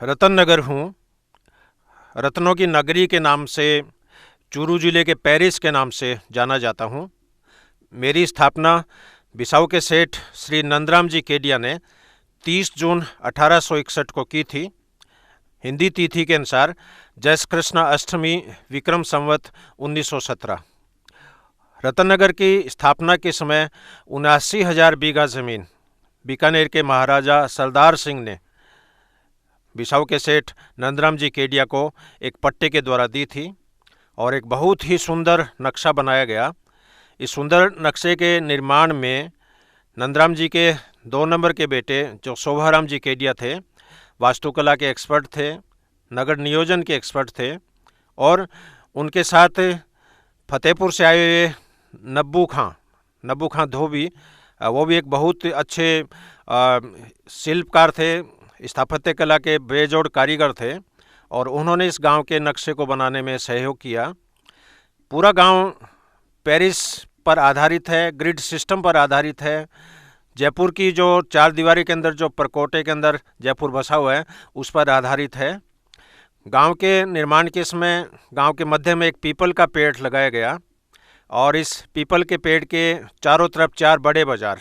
रतन नगर हूँ। रत्नों की नगरी के नाम से चूरू जिले के पेरिस के नाम से जाना जाता हूँ। मेरी स्थापना बिसाऊ के सेठ श्री नंदराम जी केडिया ने 30 जून 1861 को की थी। हिंदी तिथि के अनुसार जैस कृष्ण अष्टमी विक्रम संवत 1917। रतननगर की स्थापना के समय 79,000 बीघा ज़मीन बीकानेर के महाराजा सरदार सिंह ने बिसाऊ के सेठ नंदराम जी केडिया को एक पट्टे के द्वारा दी थी और एक बहुत ही सुंदर नक्शा बनाया गया। इस सुंदर नक्शे के निर्माण में नंदराम जी के 2 नंबर के बेटे जो शोभाराम जी केडिया थे, वास्तुकला के एक्सपर्ट थे, नगर नियोजन के एक्सपर्ट थे, और उनके साथ फतेहपुर से आए हुए नब्बू खां धोबी, वो भी एक बहुत अच्छे शिल्पकार थे, स्थापत्य कला के बेजोड़ कारीगर थे, और उन्होंने इस गांव के नक्शे को बनाने में सहयोग किया। पूरा गांव पेरिस पर आधारित है, ग्रिड सिस्टम पर आधारित है। जयपुर की जो 4 दीवारी के अंदर जो परकोटे के अंदर जयपुर बसा हुआ है उस पर आधारित है। गांव के निर्माण के समय गांव के मध्य में एक पीपल का पेड़ लगाया गया और इस पीपल के पेड़ के चारों तरफ 4 बड़े बाज़ार,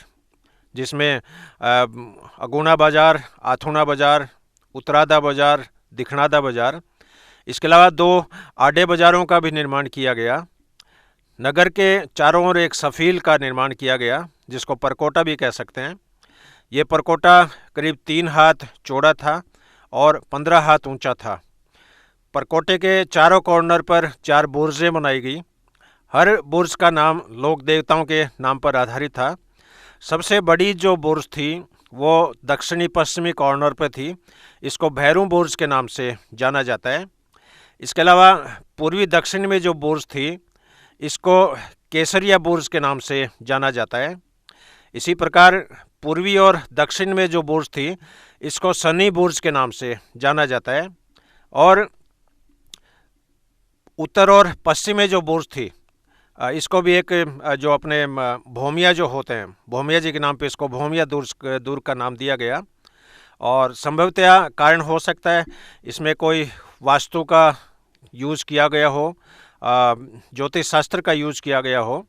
जिसमें अगुना बाज़ार, आथुना बाज़ार, उत्तरादा बाज़ार, दिखनादा बाज़ार, इसके अलावा 2 आडे बाज़ारों का भी निर्माण किया गया। नगर के चारों ओर एक सफ़ील का निर्माण किया गया जिसको परकोटा भी कह सकते हैं। ये परकोटा करीब 3 हाथ चौड़ा था और 15 हाथ ऊंचा था। परकोटे के चारों कॉर्नर पर 4 बुर्जें बनाई गई। हर बुर्ज का नाम लोक देवताओं के नाम पर आधारित था। सबसे बड़ी जो बुर्ज थी वो दक्षिणी पश्चिमी कॉर्नर पर थी। इसको भैरू बुर्ज के नाम से जाना जाता है। इसके अलावा पूर्वी दक्षिण में जो बुर्ज थी इसको केसरिया बुर्ज के नाम से जाना जाता है। इसी प्रकार पूर्वी और दक्षिण में जो बुर्ज थी इसको सनी बुर्ज के नाम से जाना जाता है, और उत्तर और पश्चिम में जो बुर्ज थी इसको भी एक जो अपने भोमिया जो होते हैं, भोमिया जी के नाम पे इसको भोमिया दुर्ग का नाम दिया गया। और संभवतः कारण हो सकता है इसमें कोई वास्तु का यूज़ किया गया हो, ज्योतिष शास्त्र का यूज़ किया गया हो।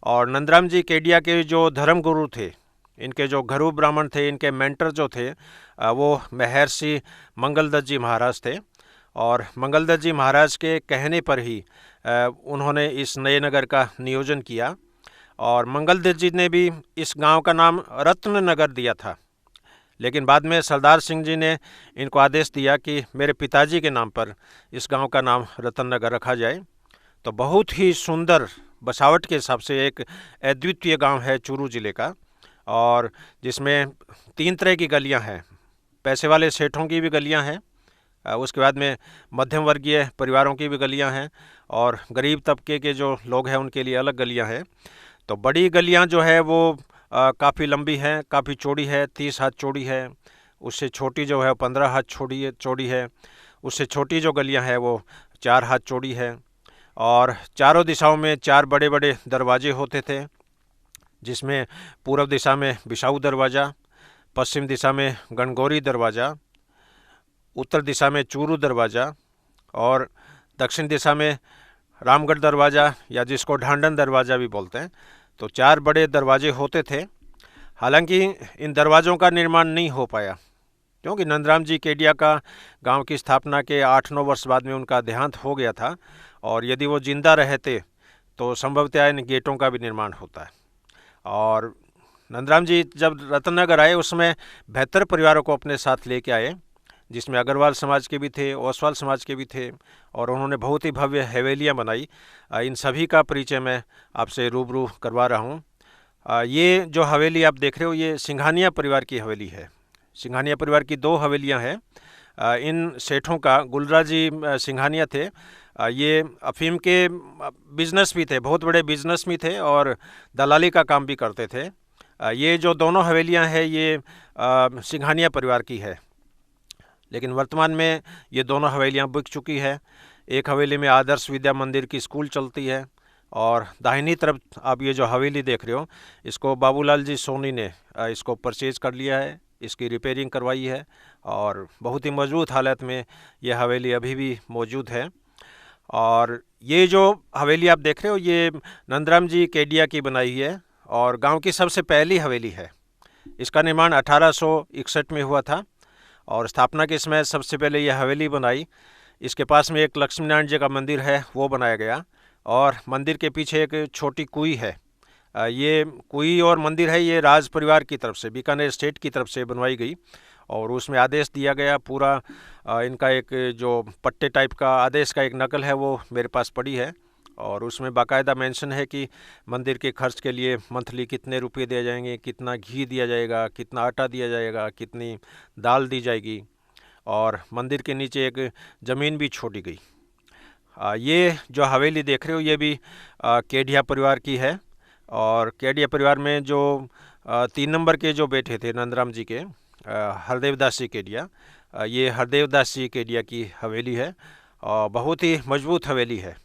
और नंदराम जी केडिया के जो धर्मगुरु थे, इनके जो घरू ब्राह्मण थे, इनके मेंटर जो थे वो महर्षि मंगलदत्त जी महाराज थे, और मंगलदत्त जी महाराज के कहने पर ही उन्होंने इस नए नगर का नियोजन किया। और मंगलदत्त जी ने भी इस गांव का नाम रत्न नगर दिया था, लेकिन बाद में सरदार सिंह जी ने इनको आदेश दिया कि मेरे पिताजी के नाम पर इस गांव का नाम रतन नगर रखा जाए। तो बहुत ही सुंदर बसावट के हिसाब से एक अद्वितीय गांव है चूरू ज़िले का, और जिसमें 3 तरह की गलियां हैं। पैसे वाले सेठों की भी गलियां हैं, उसके बाद में मध्यम वर्गीय परिवारों की भी गलियां हैं, और गरीब तबके के जो लोग हैं उनके लिए अलग गलियां हैं। तो बड़ी गलियां जो है वो काफ़ी लंबी है, काफ़ी चौड़ी है, 30 हाथ चौड़ी है। उससे छोटी जो है 15 हाथ चौड़ी है। उससे छोटी जो गलियां हैं वो 4 हाथ चौड़ी है। और चारों दिशाओं में 4 बड़े बड़े दरवाजे होते थे, जिसमें पूर्व दिशा में बिसाऊ दरवाज़ा, पश्चिम दिशा में गणगौरी दरवाज़ा, उत्तर दिशा में चूरू दरवाज़ा, और दक्षिण दिशा में रामगढ़ दरवाज़ा, या जिसको ढांडन दरवाज़ा भी बोलते हैं। तो 4 बड़े दरवाजे होते थे। हालांकि इन दरवाज़ों का निर्माण नहीं हो पाया, क्योंकि नंदराम जी केडिया का गांव की स्थापना के 8-9 वर्ष बाद में उनका देहांत हो गया था, और यदि वो जिंदा रहते तो संभवतः इन गेटों का भी निर्माण होता है। और नंदराम जी जब रतननगर आए उसमें 72 परिवारों को अपने साथ लेके आए, जिसमें अग्रवाल समाज के भी थे, ओसवाल समाज के भी थे, और उन्होंने बहुत ही भव्य हवेलियाँ बनाई। इन सभी का परिचय मैं आपसे रूबरू करवा रहा हूँ। ये जो हवेली आप देख रहे हो ये सिंघानिया परिवार की हवेली है। सिंघानिया परिवार की 2 हवेलियाँ हैं। इन सेठों का गुलराज जी सिंघानिया थे, ये अफीम के बिजनेस भी थे, बहुत बड़े बिजनेस भी थे, और दलाली का काम भी करते थे। ये जो दोनों हवेलियाँ हैं ये सिंघानिया परिवार की है, लेकिन वर्तमान में ये दोनों हवेलियाँ बिक चुकी है। एक हवेली में आदर्श विद्या मंदिर की स्कूल चलती है, और दाहिनी तरफ आप ये जो हवेली देख रहे हो इसको बाबूलाल जी सोनी ने इसको परचेज कर लिया है। इसकी रिपेयरिंग करवाई है और बहुत ही मजबूत हालत में यह हवेली अभी भी मौजूद है। और ये जो हवेली आप देख रहे हो ये नंदराम जी केडिया की बनाई है और गांव की सबसे पहली हवेली है। इसका निर्माण 1861 में हुआ था और स्थापना के समय सबसे पहले यह हवेली बनाई। इसके पास में एक लक्ष्मी नारायण जी का मंदिर है, वो बनाया गया और मंदिर के पीछे एक छोटी कुई है। ये कुई और मंदिर है, ये राज परिवार की तरफ से, बीकानेर स्टेट की तरफ से बनवाई गई और उसमें आदेश दिया गया पूरा। इनका एक जो पट्टे टाइप का आदेश का एक नकल है वो मेरे पास पड़ी है और उसमें बाकायदा मेंशन है कि मंदिर के खर्च के लिए मंथली कितने रुपए दिए जाएंगे, कितना घी दिया जाएगा, कितना आटा दिया जाएगा, कितनी दाल दी जाएगी और मंदिर के नीचे एक ज़मीन भी छोड़ी गई। ये जो हवेली देख रहे हो ये भी केडिया परिवार की है और केडिया परिवार में जो 3 नंबर के जो बेटे थे नंदराम जी के, हरदेव दास जी केडिया, ये हरदेव दास जी केडिया की हवेली है और बहुत ही मजबूत हवेली है।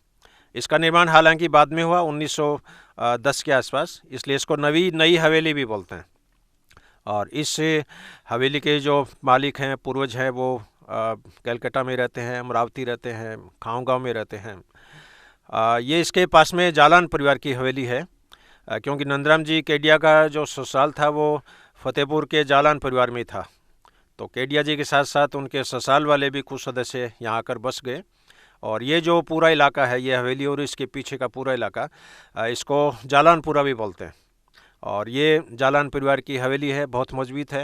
इसका निर्माण हालांकि बाद में हुआ 1910 के आसपास, इसलिए इसको नई हवेली भी बोलते हैं। और इस हवेली के जो मालिक हैं, पूर्वज हैं, वो कलकत्ता में रहते हैं, अमरावती रहते हैं, खाऊं गाँव में रहते हैं। ये इसके पास में जालान परिवार की हवेली है क्योंकि नंदराम जी केडिया का जो ससुराल था वो फतेहपुर के जालान परिवार में था। तो केडिया जी के साथ साथ उनके ससुराल वाले भी कुछ सदस्य यहाँ आकर बस गए और ये जो पूरा इलाका है, ये हवेली और इसके पीछे का पूरा इलाका, इसको जालानपुरा भी बोलते हैं और ये जालान परिवार की हवेली है, बहुत मजबूत है।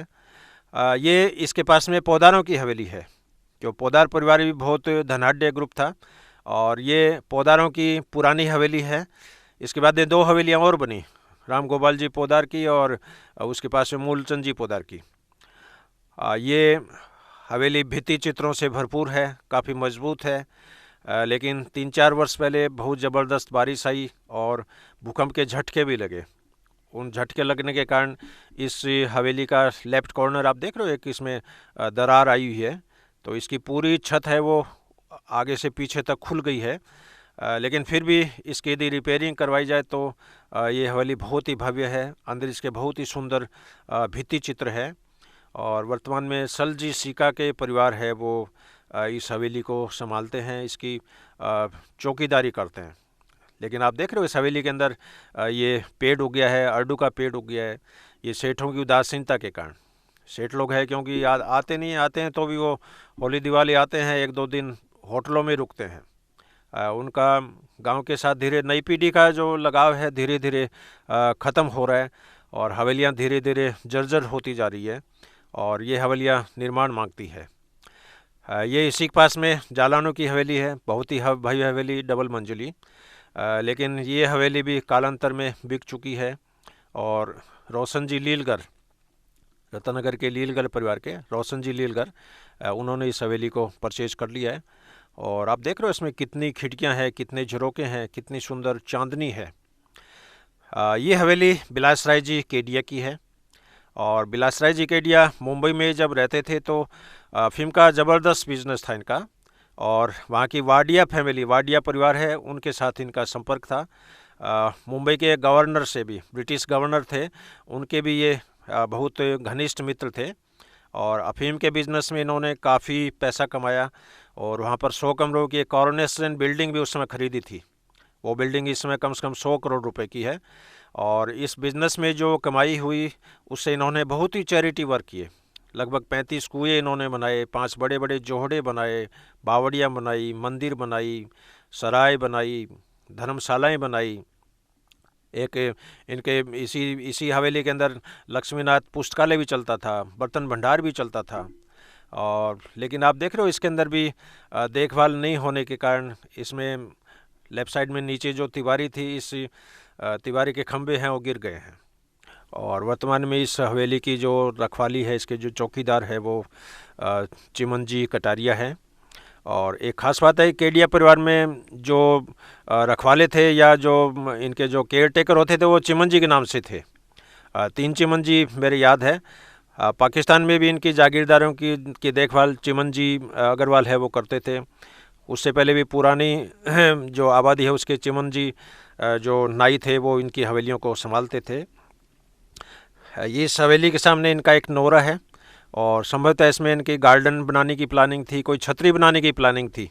ये इसके पास में पौदारों की हवेली है, जो पौदार परिवार भी बहुत धनाढ़ ग्रुप था और ये पौदारों की पुरानी हवेली है। इसके बाद ये 2 हवेलियाँ और बनी, राम गोपाल जी पोदार की और उसके पास में मूलचंद जी पोदार की। ये हवेली भित्ति चित्रों से भरपूर है, काफ़ी मजबूत है, लेकिन 3-4 वर्ष पहले बहुत ज़बरदस्त बारिश आई और भूकंप के झटके भी लगे। उन झटके लगने के कारण इस हवेली का लेफ्ट कॉर्नर आप देख रहे हो, एक इसमें दरार आई हुई है, तो इसकी पूरी छत है वो आगे से पीछे तक खुल गई है। लेकिन फिर भी इसकी यदि रिपेयरिंग करवाई जाए तो ये हवेली बहुत ही भव्य है। अंदर इसके बहुत ही सुंदर भित्ति चित्र है और वर्तमान में सलजी सीका के परिवार है वो इस हवेली को संभालते हैं, इसकी चौकीदारी करते हैं। लेकिन आप देख रहे हो इस हवेली के अंदर ये पेड़ उग गया है, अर्डू का पेड़ उग गया है, ये सेठों की उदासीनता के कारण। सेठ लोग हैं क्योंकि आते नहीं, आते हैं तो भी वो होली दिवाली आते हैं, 1-2 दिन होटलों में रुकते हैं। उनका गांव के साथ धीरे नई पीढ़ी का जो लगाव है धीरे धीरे ख़त्म हो रहा है और हवेलियां धीरे धीरे जर्जर होती जा रही है और ये हवेलियां निर्माण मांगती है। ये इसी के पास में जालानों की हवेली है, बहुत ही भव्य हवेली, डबल मंजिली। लेकिन ये हवेली भी कालांतर में बिक चुकी है और रोशन जी लीलगर, रतनगर के लीलगर परिवार के रोशन जी लीलगर, उन्होंने इस हवेली को परचेज कर लिया है। और आप देख रहे हो इसमें कितनी खिड़कियां हैं, कितने झरोके हैं, कितनी सुंदर चांदनी है। ये हवेली बिलासराय जी केडिया की है और बिलासराय जी केडिया मुंबई में जब रहते थे तो फिल्म का ज़बरदस्त बिजनेस था इनका और वहाँ की वाडिया फैमिली, वाडिया परिवार है, उनके साथ इनका संपर्क था। मुंबई के गवर्नर से भी, ब्रिटिश गवर्नर थे, उनके भी ये बहुत घनिष्ठ मित्र थे और अफीम के बिज़नेस में इन्होंने काफ़ी पैसा कमाया और वहाँ पर 100 कमरों की एक कॉरोनेशन बिल्डिंग भी उस समय खरीदी थी। वो बिल्डिंग इस समय कम से कम 100 करोड़ रुपए की है और इस बिज़नेस में जो कमाई हुई उससे इन्होंने बहुत ही चैरिटी वर्क किए। लगभग 35 कुएँ इन्होंने बनाए, 5 बड़े बड़े जोहड़े बनाए, बावड़ियाँ बनाई, मंदिर बनाई, सराय बनाई, धर्मशालाएँ बनाई। एक इनके इसी हवेली के अंदर लक्ष्मीनाथ पुस्तकालय भी चलता था, बर्तन भंडार भी चलता था। और लेकिन आप देख रहे हो इसके अंदर भी देखभाल नहीं होने के कारण इसमें लेफ़्ट साइड में नीचे जो तिवारी थी, इस तिवारी के खंभे हैं वो गिर गए हैं और वर्तमान में इस हवेली की जो रखवाली है, इसके जो चौकीदार है वो चिमन जी कटारिया है। और एक ख़ास बात है केडिया परिवार में जो रखवाले थे या जो इनके जो केयर टेकर होते थे वो चिमन जी के नाम से थे। 3 चिमन जी मेरे याद है। पाकिस्तान में भी इनकी जागीरदारों की देखभाल चिमन जी अग्रवाल है वो करते थे। उससे पहले भी पुरानी जो आबादी है उसके चिमन जी जो नाई थे वो इनकी हवेलियों को संभालते थे। इस हवेली के सामने इनका एक नोरा है और संभवतः इसमें इनकी गार्डन बनाने की प्लानिंग थी, कोई छतरी बनाने की प्लानिंग थी,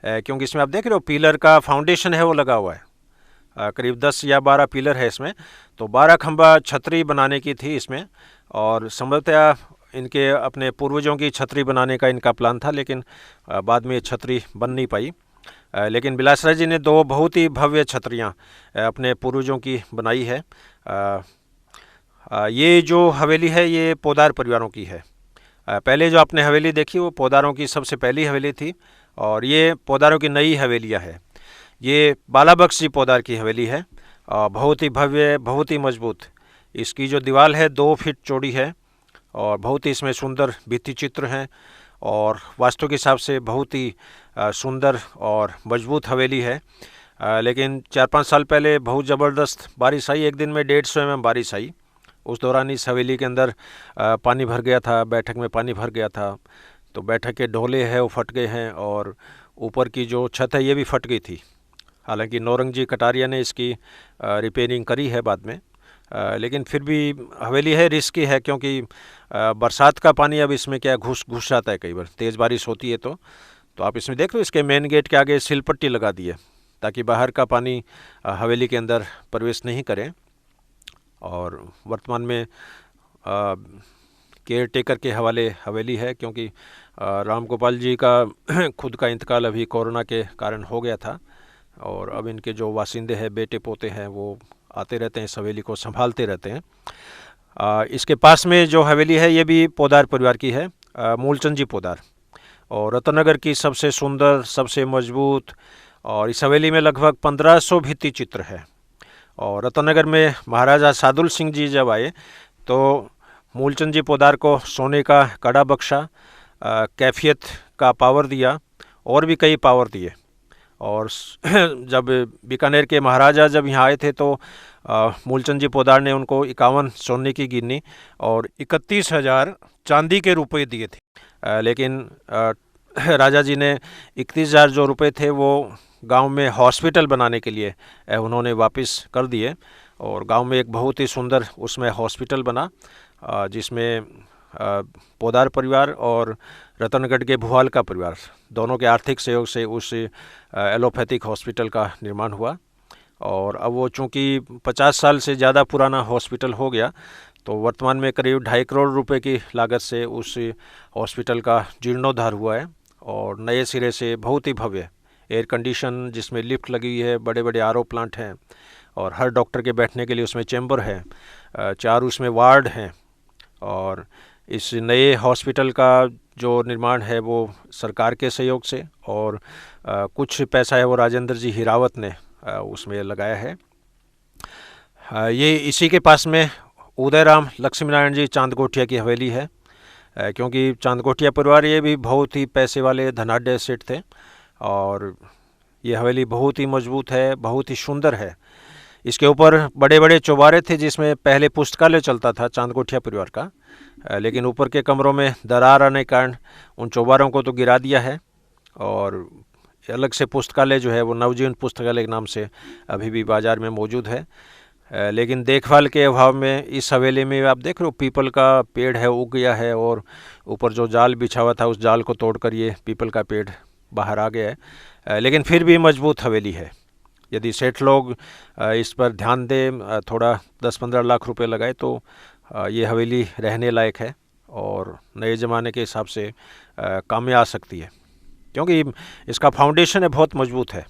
क्योंकि इसमें आप देख रहे हो पिलर का फाउंडेशन है वो लगा हुआ है। करीब 10 या 12 पिलर है इसमें, तो 12 खंबा छतरी बनाने की थी इसमें। और संभवतः इनके अपने पूर्वजों की छतरी बनाने का इनका प्लान था, लेकिन बाद में ये छतरी बन नहीं पाई। लेकिन बिलासराय जी ने 2 बहुत ही भव्य छतरियाँ अपने पूर्वजों की बनाई है। ये जो हवेली है ये पोदार परिवारों की है। पहले जो आपने हवेली देखी वो पोदारों की सबसे पहली हवेली थी, और ये पोदारों की नई हवेलियाँ है। ये बालाबख्श जी पोदार की हवेली है, बहुत ही भव्य, बहुत ही मजबूत। इसकी जो दीवार है 2 फीट चौड़ी है, और बहुत ही इसमें सुंदर भित्ति चित्र हैं, और वास्तु के हिसाब से बहुत ही सुंदर और मजबूत हवेली है। लेकिन 4-5 साल पहले बहुत ज़बरदस्त बारिश आई, एक दिन में 150 mm बारिश आई। उस दौरान इस हवेली के अंदर पानी भर गया था, बैठक में पानी भर गया था, तो बैठक के ढोले हैं वो फट गए हैं, और ऊपर की जो छत है ये भी फट गई थी। हालांकि नौरंगजी कटारिया ने इसकी रिपेयरिंग करी है बाद में, लेकिन फिर भी हवेली है, रिस्की है, क्योंकि बरसात का पानी अब इसमें क्या घुस जाता है कई बार, तेज़ बारिश होती है तो आप इसमें देख लो, इसके मेन गेट के आगे सिलपट्टी लगा दी है ताकि बाहर का पानी हवेली के अंदर प्रवेश नहीं करे। और वर्तमान में केयर टेकर के हवाले हवेली है, क्योंकि राम गोपाल जी का खुद का इंतकाल अभी कोरोना के कारण हो गया था, और अब इनके जो वासिंदे हैं, बेटे पोते हैं, वो आते रहते हैं, इस हवेली को संभालते रहते हैं। इसके पास में जो हवेली है ये भी पोदार परिवार की है, मूलचंद जी पोदार, और रतनगर की सबसे सुंदर, सबसे मजबूत। और इस हवेली में लगभग 1500 भित्ति चित्र है। और रतनगर में महाराजा सादुल सिंह जी जब आए तो मूलचंद जी पोदार को सोने का कड़ा बख्शा, कैफियत का पावर दिया, और भी कई पावर दिए। और जब बीकानेर के महाराजा जब यहाँ आए थे तो मूलचंद जी पोदार ने उनको 51 सोने की गिन्नी और 31,000 चांदी के रुपए दिए थे। लेकिन राजा जी ने 31,000 जो रुपए थे वो गांव में हॉस्पिटल बनाने के लिए उन्होंने वापस कर दिए, और गांव में एक बहुत ही सुंदर उसमें हॉस्पिटल बना, जिसमें पोदार परिवार और रतनगढ़ के भुवाल का परिवार दोनों के आर्थिक सहयोग से उस एलोपैथिक हॉस्पिटल का निर्माण हुआ। और अब वो चूँकि 50 साल से ज़्यादा पुराना हॉस्पिटल हो गया, तो वर्तमान में करीब 2.5 करोड़ रुपए की लागत से उस हॉस्पिटल का जीर्णोद्धार हुआ है, और नए सिरे से बहुत ही भव्य एयर कंडीशन, जिसमें लिफ्ट लगी हुई है, बड़े बड़े आरओ प्लांट हैं, और हर डॉक्टर के बैठने के लिए उसमें चैम्बर है, 4 उसमें वार्ड हैं। और इस नए हॉस्पिटल का जो निर्माण है वो सरकार के सहयोग से, और कुछ पैसा है वो राजेंद्र जी हिरावत ने उसमें लगाया है। ये इसी के पास में उदयराम लक्ष्मी नारायण जी चांदकोटिया की हवेली है, क्योंकि चांदकोटिया परिवार ये भी बहुत ही पैसे वाले धनाढ्य सेठ थे, और ये हवेली बहुत ही मजबूत है, बहुत ही सुंदर है। इसके ऊपर बड़े बड़े चौबारे थे, जिसमें पहले पुस्तकालय चलता था चांदकोटिया परिवार का, लेकिन ऊपर के कमरों में दरार आने के कारण उन चौबारों को तो गिरा दिया है, और अलग से पुस्तकालय जो है वो नवजीवन पुस्तकालय के नाम से अभी भी बाज़ार में मौजूद है। लेकिन देखभाल के अभाव में इस हवेली में आप देख रहे हो पीपल का पेड़ है उग गया है, और ऊपर जो जाल बिछा हुआ था उस जाल को तोड़कर ये पीपल का पेड़ बाहर आ गया है। लेकिन फिर भी मजबूत हवेली है। यदि सेठ लोग इस पर ध्यान दें, थोड़ा 10-15 लाख रुपए लगाए, तो ये हवेली रहने लायक है, और नए ज़माने के हिसाब से काम में आ सकती है, क्योंकि इसका फाउंडेशन है बहुत मजबूत है।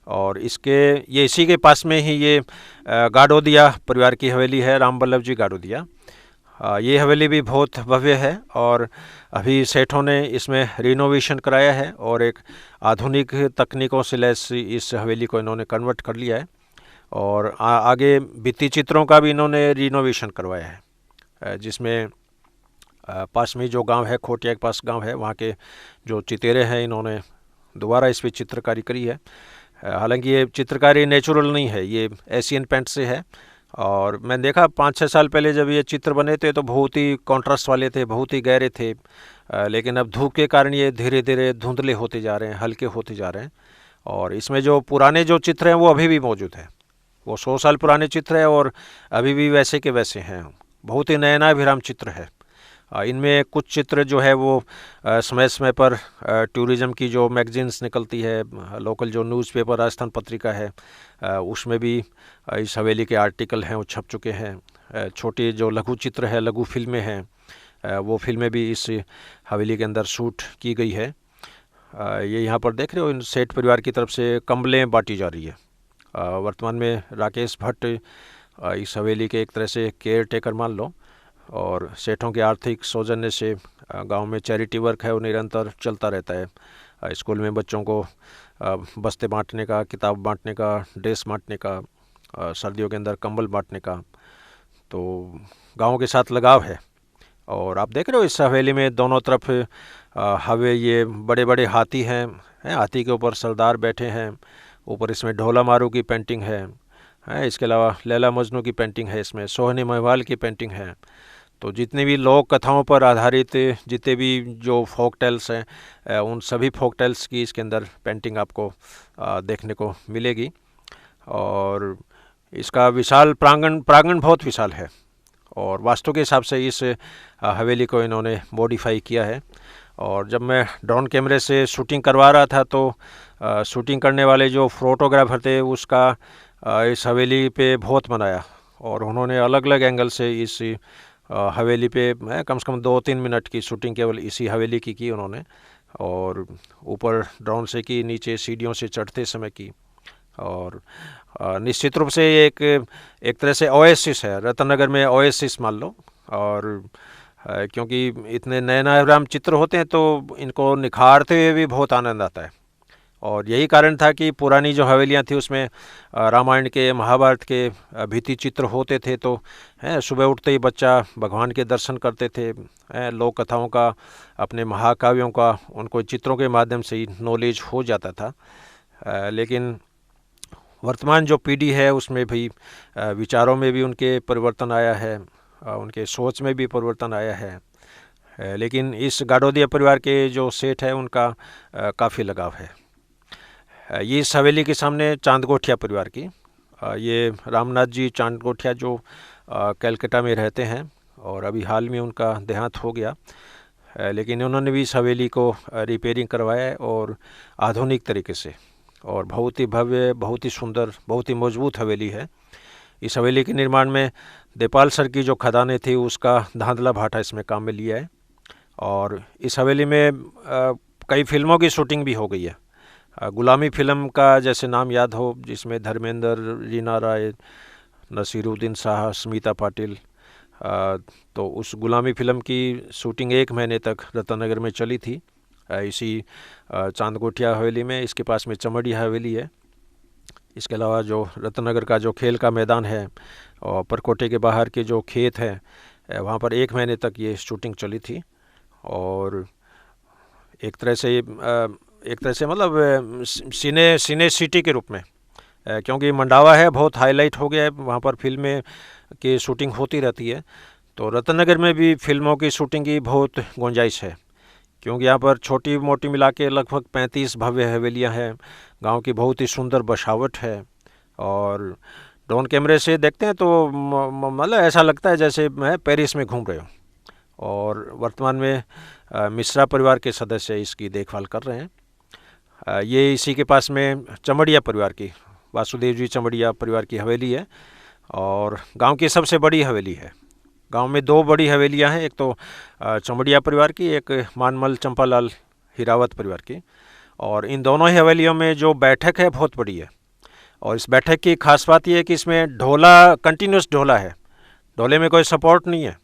और ये इसी के पास में ही ये गाडोदिया परिवार की हवेली है, राम बल्लभ जी गाडोदिया। ये हवेली भी बहुत भव्य है, और अभी सेठों ने इसमें रिनोवेशन कराया है, और एक आधुनिक तकनीकों से लैस इस हवेली को इन्होंने कन्वर्ट कर लिया है, और आगे भित्ति चित्रों का भी इन्होंने रिनोवेशन करवाया है, जिसमें पास में जो गांव है, खोटिया के पास गांव है, वहाँ के जो चितेरे हैं इन्होंने दोबारा इस पर चित्रकारी करी है। हालांकि ये चित्रकारी नेचुरल नहीं है, ये एशियन पेंट से है। और मैंने देखा 5-6 साल पहले जब ये चित्र बने थे तो बहुत ही कॉन्ट्रास्ट वाले थे, बहुत ही गहरे थे, लेकिन अब धूप के कारण ये धीरे धीरे धुंधले होते जा रहे हैं, हल्के होते जा रहे हैं। और इसमें जो पुराने जो चित्र हैं वो अभी भी मौजूद हैं, वो 100 साल पुराने चित्र हैं और अभी भी वैसे के वैसे हैं, बहुत ही नयनाभिराम चित्र है। इनमें कुछ चित्र जो है वो समय समय पर टूरिज़्म की जो मैगजीन्स निकलती है, लोकल जो न्यूज़पेपर राजस्थान पत्रिका है, उसमें भी इस हवेली के आर्टिकल हैं वो छप चुके हैं। छोटी जो लघु चित्र है, लघु फिल्में हैं, वो फिल्में भी इस हवेली के अंदर शूट की गई है। ये यहाँ पर देख रहे हो, इन सेठ परिवार की तरफ से कंबलें बांटी जा रही है। वर्तमान में राकेश भट्ट इस हवेली के एक तरह से केयर टेकर मान लो, और सेठों के आर्थिक सौजन्य से गांव में चैरिटी वर्क है वो निरंतर चलता रहता है। स्कूल में बच्चों को बस्ते बांटने का, किताब बांटने का, ड्रेस बांटने का, सर्दियों के अंदर कंबल बांटने का, तो गाँव के साथ लगाव है। और आप देख रहे हो इस हवेली में दोनों तरफ हवे ये बड़े बड़े हाथी हैं, हाथी के ऊपर सरदार बैठे हैं, ऊपर इसमें ढोला मारू की पेंटिंग है, इसके अलावा लैला मजनू की पेंटिंग है, इसमें सोहनी महिवाल की पेंटिंग है। तो जितनी भी लोक कथाओं पर आधारित जितने भी जो फोक टेल्स हैं, उन सभी फोक टेल्स की इसके अंदर पेंटिंग आपको देखने को मिलेगी। और इसका विशाल प्रांगण बहुत विशाल है, और वास्तु के हिसाब से इस हवेली को इन्होंने मॉडिफाई किया है। और जब मैं ड्रोन कैमरे से शूटिंग करवा रहा था तो शूटिंग करने वाले जो फोटोग्राफर थे उसका इस हवेली पे बहुत मनाया, और उन्होंने अलग अलग एंगल से इस हवेली पे कम से कम 2-3 मिनट की शूटिंग केवल इसी हवेली की उन्होंने, और ऊपर ड्रोन से की, नीचे सीढ़ियों से चढ़ते समय की। और निश्चित रूप से ये एक तरह से ओएसिस है, रत्ननगर में ओएसिस मान लो। और क्योंकि इतने नए नए चित्र होते हैं तो इनको निखारते हुए भी बहुत आनंद आता है। और यही कारण था कि पुरानी जो हवेलियाँ थी उसमें रामायण के, महाभारत के भित्ति चित्र होते थे, तो सुबह उठते ही बच्चा भगवान के दर्शन करते थे, लोक कथाओं का, अपने महाकाव्यों का उनको चित्रों के माध्यम से ही नॉलेज हो जाता था। लेकिन वर्तमान जो पीढ़ी है उसमें भी विचारों में भी उनके परिवर्तन आया है, उनके सोच में भी परिवर्तन आया है। लेकिन इस गाडोदिया परिवार के जो सेठ है उनका काफ़ी लगाव है। ये इस हवेली के सामने चांदगोठिया परिवार की, ये रामनाथ जी चांदगोठिया जो कलकत्ता में रहते हैं, और अभी हाल में उनका देहांत हो गया। लेकिन उन्होंने भी इस हवेली को रिपेयरिंग करवाया है, और आधुनिक तरीके से, और बहुत ही भव्य, बहुत ही सुंदर, बहुत ही मजबूत हवेली है। इस हवेली के निर्माण में देपाल सर की जो खदानें थी उसका धांधला भाटा इसमें काम में लिया है। और इस हवेली में कई फिल्मों की शूटिंग भी हो गई है। गुलामी फिल्म का जैसे नाम याद हो, जिसमें धर्मेंद्र, रीना राय, नसीरुद्दीन शाह, स्मिता पाटिल, तो उस गुलामी फिल्म की शूटिंग 1 महीने तक रत्ननगर में चली थी, इसी चांदगोठिया हवेली में। इसके पास में चमड़िया हवेली है। इसके अलावा जो रत्ननगर का जो खेल का मैदान है, और परकोटे के बाहर के जो खेत हैं, वहाँ पर 1 महीने तक ये शूटिंग चली थी। और एक तरह से मतलब सिने सिटी के रूप में, क्योंकि मंडावा है बहुत हाईलाइट हो गया है, वहाँ पर फिल्में की शूटिंग होती रहती है। तो रत्ननगर में भी फिल्मों की शूटिंग की बहुत गुंजाइश है, क्योंकि यहाँ पर छोटी मोटी मिला के लगभग 35 भव्य हवेलियाँ हैं, गांव की बहुत ही सुंदर बसावट है। और ड्रोन कैमरे से देखते हैं तो मतलब ऐसा लगता है जैसे मैं पेरिस में घूम रहे हूँ। और वर्तमान में मिश्रा परिवार के सदस्य इसकी देखभाल कर रहे हैं। ये इसी के पास में चमड़िया परिवार की, वासुदेव जी चमड़िया परिवार की हवेली है, और गांव की सबसे बड़ी हवेली है। गांव में 2 बड़ी हवेलियां हैं, एक तो चमड़िया परिवार की, एक मानमल चंपालाल हीरावत परिवार की। और इन दोनों ही हवेलियों में जो बैठक है बहुत बड़ी है। और इस बैठक की खास बात यह है कि इसमें ढोला, कंटिन्यूस ढोला है, ढोले में कोई सपोर्ट नहीं है,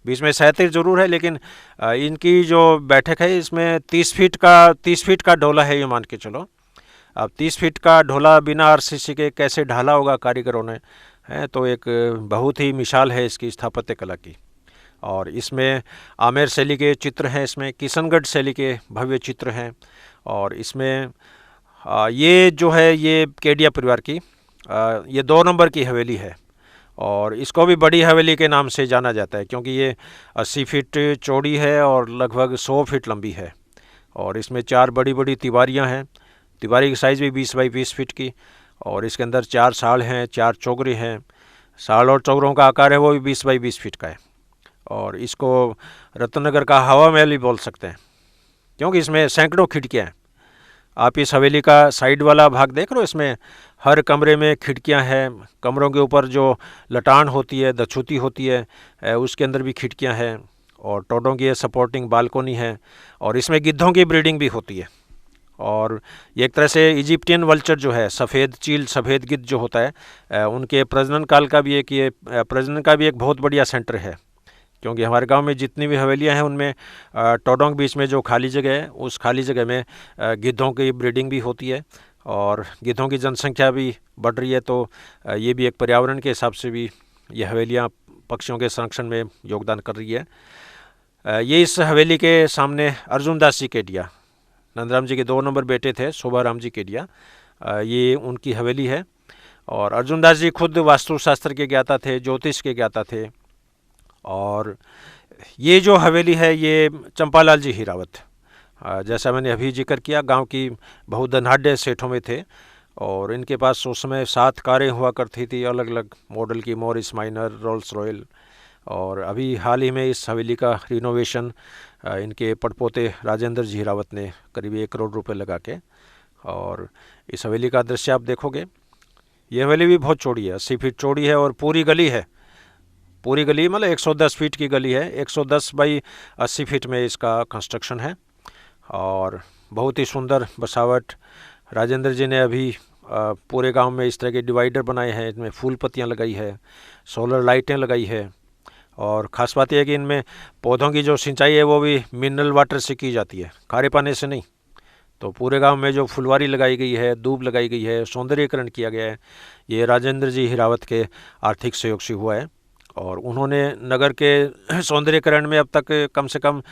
बीच में सहतिर जरूर है, लेकिन इनकी जो बैठक है इसमें 30 फीट का ढोला है, ये मान के चलो। अब 30 फीट का ढोला बिना आरसीसी के कैसे ढाला होगा कारीगरों ने, है तो एक बहुत ही मिसाल है इसकी स्थापत्य कला की। और इसमें आमेर शैली के चित्र हैं, इसमें किशनगढ़ शैली के भव्य चित्र हैं। और इसमें ये जो है ये केडिया परिवार की ये 2 नंबर की हवेली है, और इसको भी बड़ी हवेली के नाम से जाना जाता है, क्योंकि ये 80 फीट चौड़ी है और लगभग 100 फीट लंबी है। और इसमें 4 बड़ी बड़ी तिवारियाँ हैं, तिवारी की साइज़ भी 20 बाई 20 फीट की, और इसके अंदर 4 साल हैं, 4 चौगरे हैं। साल और चौगरों का आकार है वो भी 20 बाई 20 फीट का है। और इसको रत्ननगर का हवा महल भी बोल सकते हैं, क्योंकि इसमें सैकड़ों खिड़कियाँ हैं। आप इस हवेली का साइड वाला भाग देख रहे हो, इसमें हर कमरे में खिड़कियां हैं। कमरों के ऊपर जो लटान होती है, दछुती होती है, उसके अंदर भी खिड़कियां हैं। और टोडों की सपोर्टिंग बालकोनी है। और इसमें गिद्धों की ब्रीडिंग भी होती है। और ये एक तरह से इजिप्टियन वल्चर जो है, सफ़ेद चील, सफ़ेद गिद्ध जो होता है, उनके प्रजनन काल का भी एक, ये प्रजनन का भी एक बहुत बढ़िया सेंटर है। क्योंकि हमारे गांव में जितनी भी हवेलियां हैं उनमें टोडों के बीच में जो खाली जगह है, उस खाली जगह में गिद्धों की ब्रीडिंग भी होती है और गिद्धों की जनसंख्या भी बढ़ रही है। तो ये भी एक पर्यावरण के हिसाब से भी ये हवेलियां पक्षियों के संरक्षण में योगदान कर रही है। ये इस हवेली के सामने अर्जुन दास जी केडिया, नंदराम जी के 2 नंबर बेटे थे, शोभाराम जी केडिया, ये उनकी हवेली है। और अर्जुन दास जी खुद वास्तुशास्त्र के ज्ञाता थे, ज्योतिष के ज्ञाता थे। और ये जो हवेली है ये चंपालाल जी हीरावत, जैसा मैंने अभी जिक्र किया, गांव की बहुधनाढ़ सेठों में थे। और इनके पास उस समय 7 कारें हुआ करती थी, अलग अलग मॉडल की, मॉरिस माइनर, रोल्स रॉयल। और अभी हाल ही में इस हवेली का रिनोवेशन इनके पड़पोते राजेंद्र जी हीरावत ने करीब 1 करोड़ रुपए लगा के, और इस हवेली का दृश्य आप देखोगे। ये हवेली भी बहुत चौड़ी है, 80 फीट चौड़ी है और पूरी गली है। पूरी गली मतलब 110 फीट की गली है, 110 बाई 80 फीट में इसका कंस्ट्रक्शन है। और बहुत ही सुंदर बसावट। राजेंद्र जी ने अभी पूरे गांव में इस तरह के डिवाइडर बनाए हैं, इनमें फूल पत्तियां लगाई है, सोलर लाइटें लगाई है। और ख़ास बात यह है कि इनमें पौधों की जो सिंचाई है वो भी मिनरल वाटर से की जाती है, खारे पानी से नहीं। तो पूरे गांव में जो फुलवारी लगाई गई है, दूब लगाई गई है, सौंदर्यीकरण किया गया है, ये राजेंद्र जी हीरावत के आर्थिक सहयोग से हुआ है। और उन्होंने नगर के सौंदर्यीकरण में अब तक कम से कम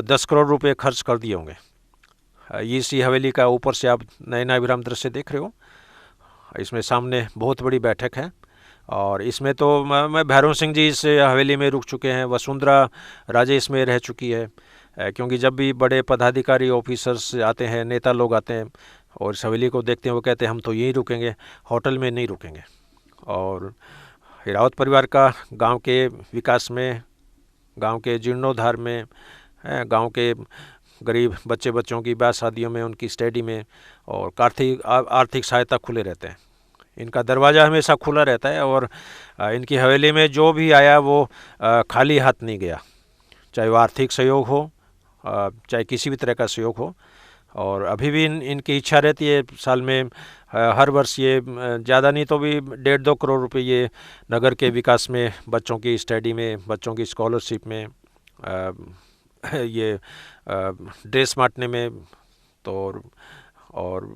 10 करोड़ रुपए खर्च कर दिए होंगे। इसी हवेली का ऊपर से आप नयनाभिराम दृश्य देख रहे हो। इसमें सामने बहुत बड़ी बैठक है। और इसमें तो मैं भैरव सिंह जी इस हवेली में रुक चुके हैं, वसुंधरा राजे इसमें रह चुकी है। क्योंकि जब भी बड़े पदाधिकारी, ऑफिसर्स आते हैं, नेता लोग आते हैं और इस हवेली को देखते हैं, वो कहते हैं हम तो यहीं रुकेंगे, होटल में नहीं रुकेंगे। और हीरावत परिवार का गांव के विकास में, गांव के जीर्णोद्धार में, गांव के गरीब बच्चों की ब्याह शादियों में, उनकी स्टडी में और आर्थिक सहायता खुले रहते हैं। इनका दरवाज़ा हमेशा खुला रहता है। और इनकी हवेली में जो भी आया वो खाली हाथ नहीं गया, चाहे वो आर्थिक सहयोग हो, चाहे किसी भी तरह का सहयोग हो। और अभी भी इनकी इच्छा रहती है साल में हर वर्ष ये ज़्यादा नहीं तो भी 1.5-2 करोड़ रुपए ये नगर के विकास में, बच्चों की स्टडी में, बच्चों की स्कॉलरशिप में, ये ड्रेस बांटने में। तो और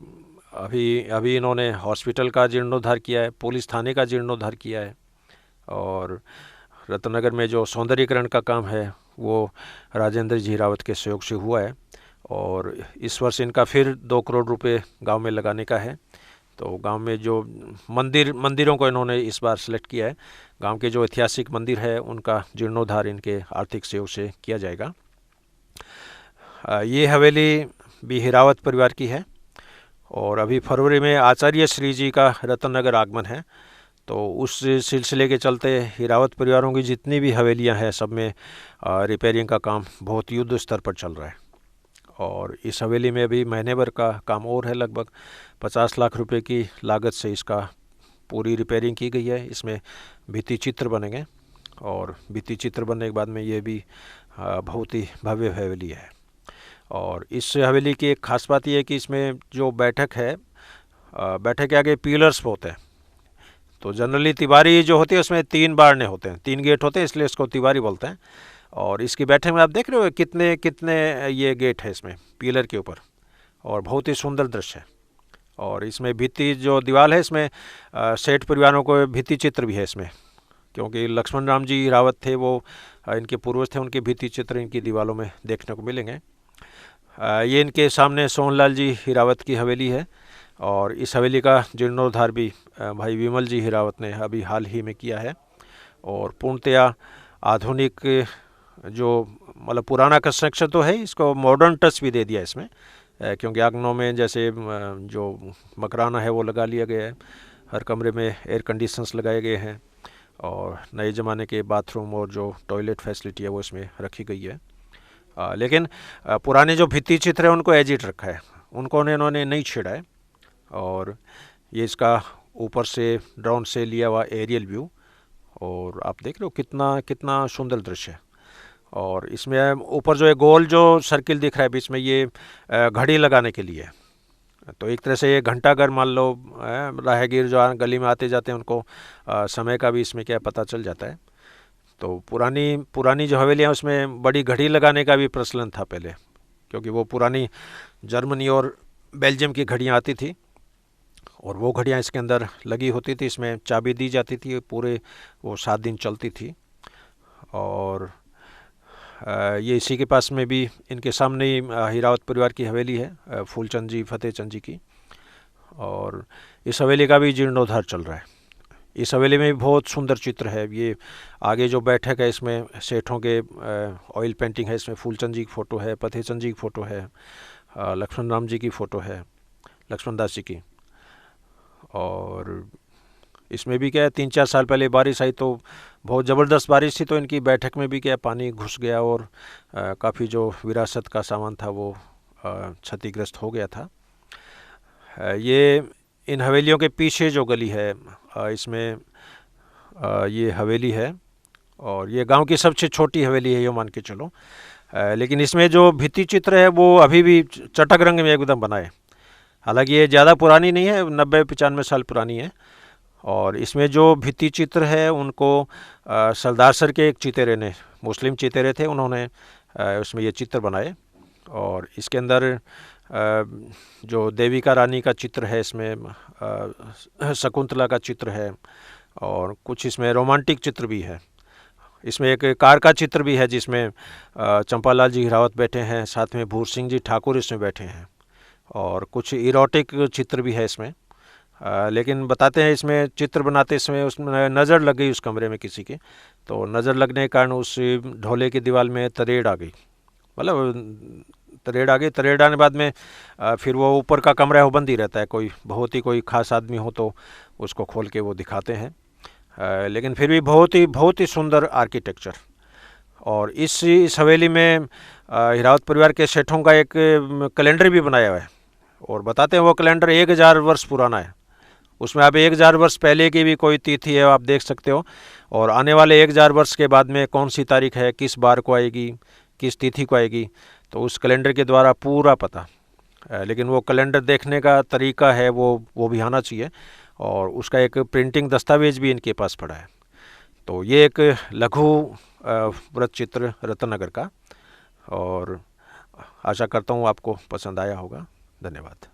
अभी इन्होंने हॉस्पिटल का जीर्णोद्धार किया है, पुलिस थाने का जीर्णोद्धार किया है। और रत्ननगर में जो सौंदर्यीकरण का काम है वो राजेंद्र जी हीरावत के सहयोग से हुआ है। और इस वर्ष इनका फिर 2 करोड़ रुपए गांव में लगाने का है। तो गांव में जो मंदिरों को इन्होंने इस बार सेलेक्ट किया है। गांव के जो ऐतिहासिक मंदिर है उनका जीर्णोद्धार इनके आर्थिक सहयोग से किया जाएगा। ये हवेली भी हीरावत परिवार की है। और अभी फरवरी में आचार्य श्री जी का रत्ननगर आगमन है। तो उस सिलसिले के चलते हीरावत परिवारों की जितनी भी हवेलियां हैं सब में रिपेयरिंग का काम बहुत युद्ध स्तर पर चल रहा है। और इस हवेली में अभी महीने भर का काम और है, लगभग 50 लाख रुपए की लागत से इसका पूरी रिपेयरिंग की गई है। इसमें भित्ति चित्र बनेंगे और भित्ति चित्र बनने के बाद में ये भी बहुत ही भव्य हवेली है। और इस हवेली की एक ख़ास बात यह है कि इसमें जो बैठक है, बैठक के आगे पिलर्स होते हैं। तो जनरली तिवारी जो होती है उसमें 3 बारने होते हैं, 3 गेट होते हैं, इसलिए इसको तिवारी बोलते हैं। और इसकी बैठक में आप देख रहे हो कितने कितने ये गेट है इसमें पिलर के ऊपर, और बहुत ही सुंदर दृश्य है। और इसमें भित्ति जो दीवार है, इसमें सेठ परिवारों को भित्ति चित्र भी है इसमें, क्योंकि लक्ष्मण राम जी हीरावत थे, वो इनके पूर्वज थे, उनके भित्ति चित्र इनकी दीवारों में देखने को मिलेंगे। ये इनके सामने सोहनलाल जी हीरावत की हवेली है। और इस हवेली का जीर्णोद्धार भी भाई विमल जी हीरावत ने अभी हाल ही में किया है। और पूर्णतया आधुनिक, जो मतलब पुराना कंस्ट्रक्शन तो है, इसको मॉडर्न टच भी दे दिया इसमें, क्योंकि आंगनों में जैसे जो मकराना है वो लगा लिया गया है, हर कमरे में एयर कंडीशंस लगाए गए हैं। और नए ज़माने के बाथरूम और जो टॉयलेट फैसिलिटी है वो इसमें रखी गई है। लेकिन पुराने जो भित्ति चित्र है उनको एजिट रखा है, उनको इन्होंने नहीं छेड़ा है। और ये इसका ऊपर से ड्रोन से लिया हुआ एरियल व्यू, और आप देख रहे हो कितना कितना सुंदर दृश्य है। और इसमें ऊपर जो है गोल जो सर्किल दिख रहा है बीच में, ये घड़ी लगाने के लिए। तो एक तरह से ये घंटा घर मान लो, राहगीर जो गली में आते जाते हैं उनको समय का भी इसमें क्या पता चल जाता है। तो पुरानी पुरानी जो हवेलियाँ उसमें बड़ी घड़ी लगाने का भी प्रचलन था पहले, क्योंकि वो पुरानी जर्मनी और बेल्जियम की घड़ियाँ आती थी और वो घड़ियाँ इसके अंदर लगी होती थी। इसमें चाबी दी जाती थी, पूरे वो 7 दिन चलती थी। और ये इसी के पास में भी इनके सामने ही हीरावत परिवार की हवेली है, फूलचंद जी फतेहचंद जी की। और इस हवेली का भी जीर्णोद्धार चल रहा है। इस हवेली में भी बहुत सुंदर चित्र है। ये आगे जो बैठक है इसमें सेठों के ऑयल पेंटिंग है, इसमें फूलचंद जी की फ़ोटो है, फतेहचंद जी की फ़ोटो है, लक्ष्मण राम जी की फ़ोटो है, लक्ष्मण दास जी की। और इसमें भी क्या है, 3-4 साल पहले बारिश आई तो बहुत ज़बरदस्त बारिश थी, तो इनकी बैठक में भी क्या पानी घुस गया और काफ़ी जो विरासत का सामान था वो क्षतिग्रस्त हो गया था। ये इन हवेलियों के पीछे जो गली है इसमें ये हवेली है, और ये गांव की सबसे छोटी हवेली है ये मान के चलो। लेकिन इसमें जो भित्ति चित्र है वो अभी भी चटक रंग में एकदम बना है। हालांकि ये ज़्यादा पुरानी नहीं है, 90-95 साल पुरानी है। और इसमें जो भित्ति चित्र है उनको सरदार सर के एक चितेरे ने, मुस्लिम चितेरे थे, उन्होंने उसमें ये चित्र बनाए। और इसके अंदर जो देविका रानी का चित्र है, इसमें शकुंतला का चित्र है, और कुछ इसमें रोमांटिक चित्र भी है। इसमें एक कार का चित्र भी है जिसमें चंपालाल जी हिरावत बैठे हैं, साथ में भूर सिंह जी ठाकुर इसमें बैठे हैं। और कुछ इरोटिक चित्र भी है इसमें। लेकिन बताते हैं इसमें चित्र बनाते समय उसमें नज़र लग गई उस कमरे में किसी की, तो नज़र लगने के कारण उस ढोले की दीवार में तरेड़ आ गई, मतलब तरेड़ आ गई। तरेड़ आने बाद में फिर वो ऊपर का कमरा है वो बंद ही रहता है, कोई बहुत ही कोई ख़ास आदमी हो तो उसको खोल के वो दिखाते हैं। लेकिन फिर भी बहुत ही सुंदर आर्किटेक्चर। और इस हवेली में हिरावत परिवार के सेठों का एक कैलेंडर भी बनाया हुआ है, और बताते हैं वो कैलेंडर 1000 वर्ष पुराना है। उसमें आप 1000 वर्ष पहले की भी कोई तिथि है आप देख सकते हो, और आने वाले 1000 वर्ष के बाद में कौन सी तारीख है, किस बार को आएगी, किस तिथि को आएगी, तो उस कैलेंडर के द्वारा पूरा पता। लेकिन वो कैलेंडर देखने का तरीका है वो भी आना चाहिए, और उसका एक प्रिंटिंग दस्तावेज भी इनके पास पड़ा है। तो ये एक लघु व्रत चित्र रत्ननगर का, और आशा करता हूँ आपको पसंद आया होगा। धन्यवाद।